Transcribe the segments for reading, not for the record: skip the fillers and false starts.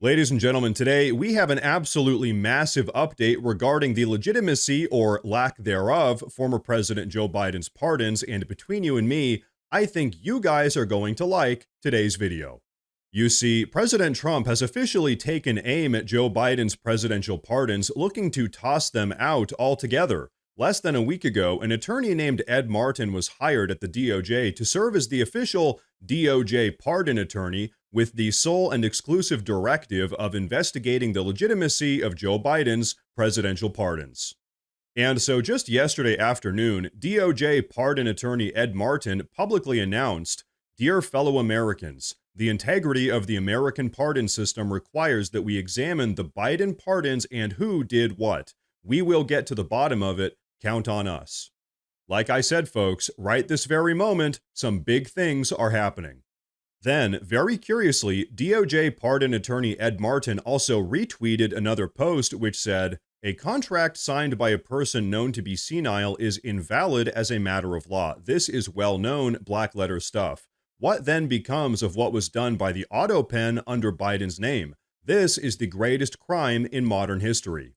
Ladies and gentlemen, today we have an absolutely massive update regarding the legitimacy or lack thereof former President Joe Biden's pardons, and between you and me, I think you guys are going to like today's video. You see, President Trump has officially taken aim at Joe Biden's presidential pardons, looking to toss them out altogether. Less than a week ago, an attorney named Ed Martin was hired at the DOJ to serve as the official DOJ Pardon Attorney with the sole and exclusive directive of investigating the legitimacy of Joe Biden's presidential pardons. And so just yesterday afternoon, DOJ Pardon Attorney Ed Martin publicly announced, "Dear fellow Americans, the integrity of the American pardon system requires that we examine the Biden pardons and who did what. We will get to the bottom of it. Count on us." Like I said, folks, right this very moment, some big things are happening. Then, very curiously, DOJ Pardon Attorney Ed Martin also retweeted another post which said, "A contract signed by a person known to be senile is invalid as a matter of law. This is well-known black letter stuff. What then becomes of what was done by the auto pen under Biden's name? This is the greatest crime in modern history."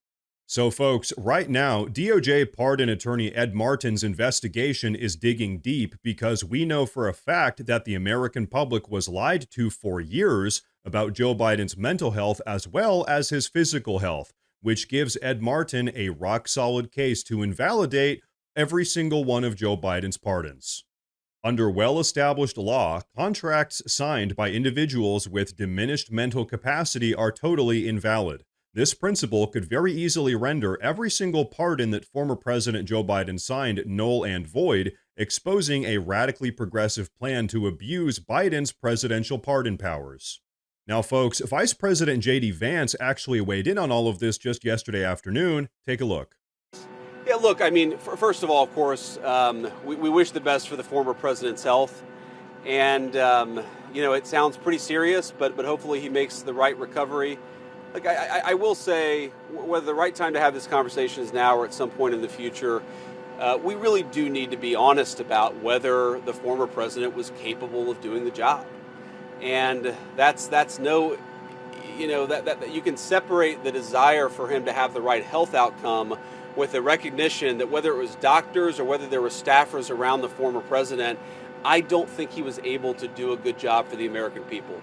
So folks, right now, DOJ Pardon Attorney Ed Martin's investigation is digging deep because we know for a fact that the American public was lied to for years about Joe Biden's mental health as well as his physical health, which gives Ed Martin a rock-solid case to invalidate every single one of Joe Biden's pardons. Under well-established law, contracts signed by individuals with diminished mental capacity are totally invalid. This principle could very easily render every single pardon that former President Joe Biden signed null and void, exposing a radically progressive plan to abuse Biden's presidential pardon powers. Now, folks, Vice President J.D. Vance actually weighed in on all of this just yesterday afternoon. Take a look. Yeah, look, I mean, first of all, of course, we wish the best for the former president's health. And, it sounds pretty serious, but hopefully he makes the right recovery. Like I will say, whether the right time to have this conversation is now or at some point in the future, we really do need to be honest about whether the former president was capable of doing the job. And that's no, that you can separate the desire for him to have the right health outcome with the recognition that whether it was doctors or whether there were staffers around the former president, I don't think he was able to do a good job for the American people.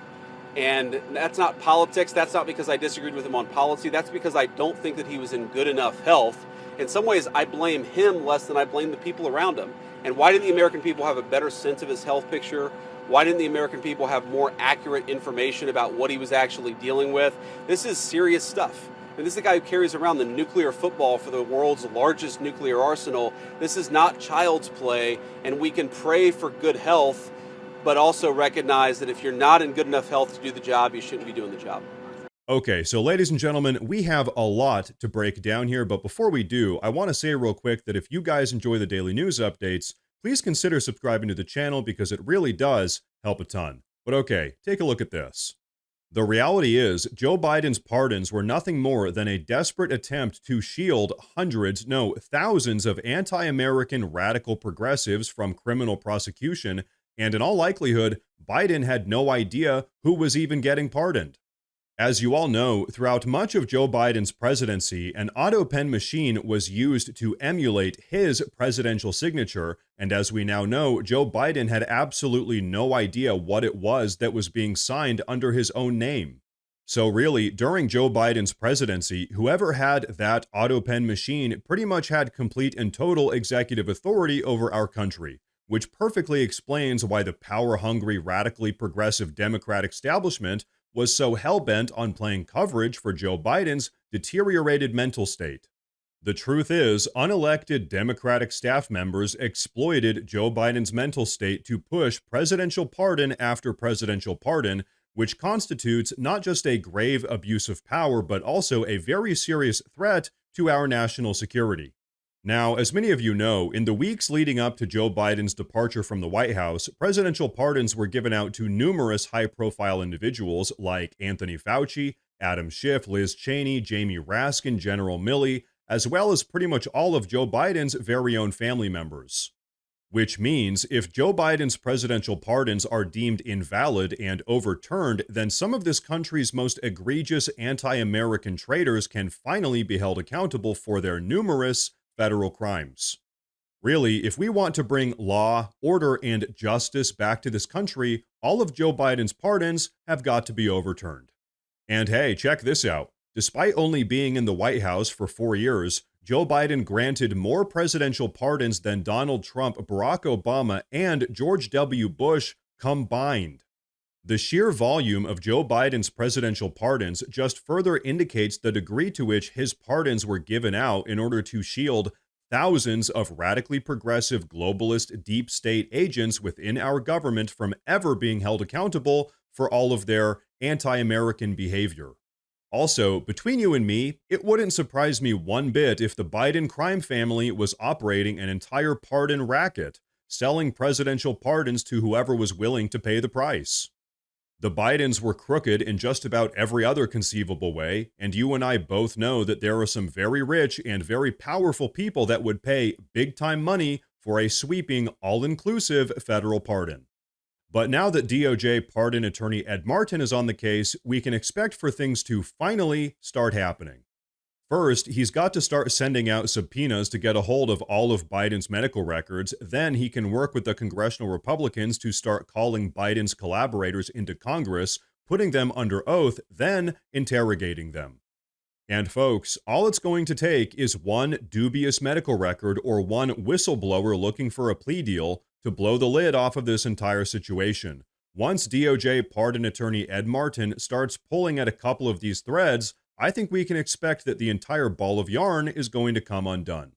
And that's not politics. That's not because I disagreed with him on policy. That's because I don't think that he was in good enough health. In some ways, I blame him less than I blame the people around him. And why didn't the American people have a better sense of his health picture? Why didn't the American people have more accurate information about what he was actually dealing with? This is serious stuff. And this is the guy who carries around the nuclear football for the world's largest nuclear arsenal. This is not child's play, and we can pray for good health, but also recognize that if you're not in good enough health to do the job, you shouldn't be doing the job. Okay, so ladies and gentlemen, we have a lot to break down here, but before we do, I want to say real quick that if you guys enjoy the daily news updates, please consider subscribing to the channel because it really does help a ton. But okay, take a look at this. The reality is, Joe Biden's pardons were nothing more than a desperate attempt to shield hundreds, no, thousands of anti-American radical progressives from criminal prosecution, and in all likelihood, Biden had no idea who was even getting pardoned. As you all know, throughout much of Joe Biden's presidency, an auto pen machine was used to emulate his presidential signature, and as we now know, Joe Biden had absolutely no idea what it was that was being signed under his own name. So really, during Joe Biden's presidency, whoever had that auto pen machine pretty much had complete and total executive authority over our country, which perfectly explains why the power-hungry, radically progressive Democrat establishment was so hell-bent on playing coverage for Joe Biden's deteriorated mental state. The truth is, unelected Democratic staff members exploited Joe Biden's mental state to push presidential pardon after presidential pardon, which constitutes not just a grave abuse of power, but also a very serious threat to our national security. Now, as many of you know, in the weeks leading up to Joe Biden's departure from the White House, presidential pardons were given out to numerous high-profile individuals like Anthony Fauci, Adam Schiff, Liz Cheney, Jamie Raskin, General Milley, as well as pretty much all of Joe Biden's very own family members. which means if Joe Biden's presidential pardons are deemed invalid and overturned, then some of this country's most egregious anti-American traitors can finally be held accountable for their numerous federal crimes. Really, if we want to bring law, order, and justice back to this country, all of Joe Biden's pardons have got to be overturned. And hey, check this out. Despite only being in the White House for 4 years, Joe Biden granted more presidential pardons than Donald Trump, Barack Obama, and George W. Bush combined. The sheer volume of Joe Biden's presidential pardons just further indicates the degree to which his pardons were given out in order to shield thousands of radically progressive globalist deep state agents within our government from ever being held accountable for all of their anti-American behavior. Also, between you and me, it wouldn't surprise me one bit if the Biden crime family was operating an entire pardon racket, selling presidential pardons to whoever was willing to pay the price. The Bidens were crooked in just about every other conceivable way, and you and I both know that there are some very rich and very powerful people that would pay big-time money for a sweeping, all-inclusive federal pardon. But now that DOJ Pardon Attorney Ed Martin is on the case, we can expect for things to finally start happening. First, he's got to start sending out subpoenas to get a hold of all of Biden's medical records. Then he can work with the congressional Republicans to start calling Biden's collaborators into Congress, putting them under oath, then interrogating them. And folks, all it's going to take is one dubious medical record or one whistleblower looking for a plea deal to blow the lid off of this entire situation. Once DOJ Pardon Attorney Ed Martin starts pulling at a couple of these threads, I think we can expect that the entire ball of yarn is going to come undone.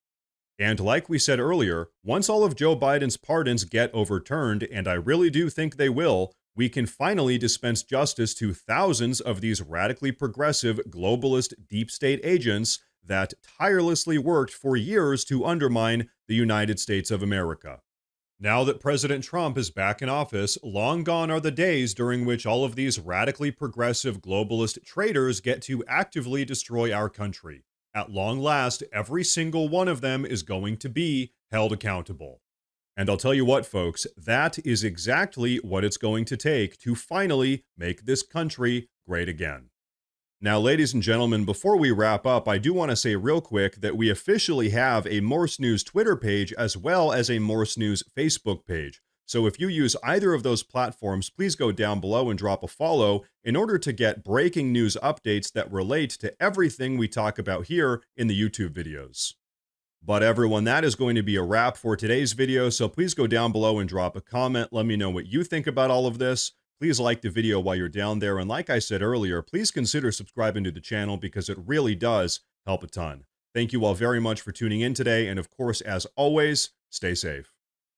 And like we said earlier, once all of Joe Biden's pardons get overturned, and I really do think they will, we can finally dispense justice to thousands of these radically progressive globalist deep state agents that tirelessly worked for years to undermine the United States of America. Now that President Trump is back in office, long gone are the days during which all of these radically progressive globalist traitors get to actively destroy our country. At long last, every single one of them is going to be held accountable. And I'll tell you what, folks, that is exactly what it's going to take to finally make this country great again. Now, ladies and gentlemen, before we wrap up, I do want to say real quick that we officially have a Morse News Twitter page as well as a Morse News Facebook page. So if you use either of those platforms, please go down below and drop a follow in order to get breaking news updates that relate to everything we talk about here in the YouTube videos. But everyone, that is going to be a wrap for today's video, so please go down below and drop a comment. Let me know what you think about all of this. Please like the video while you're down there, and like I said earlier, please consider subscribing to the channel because it really does help a ton. Thank you all very much for tuning in today, and of course, as always, stay safe.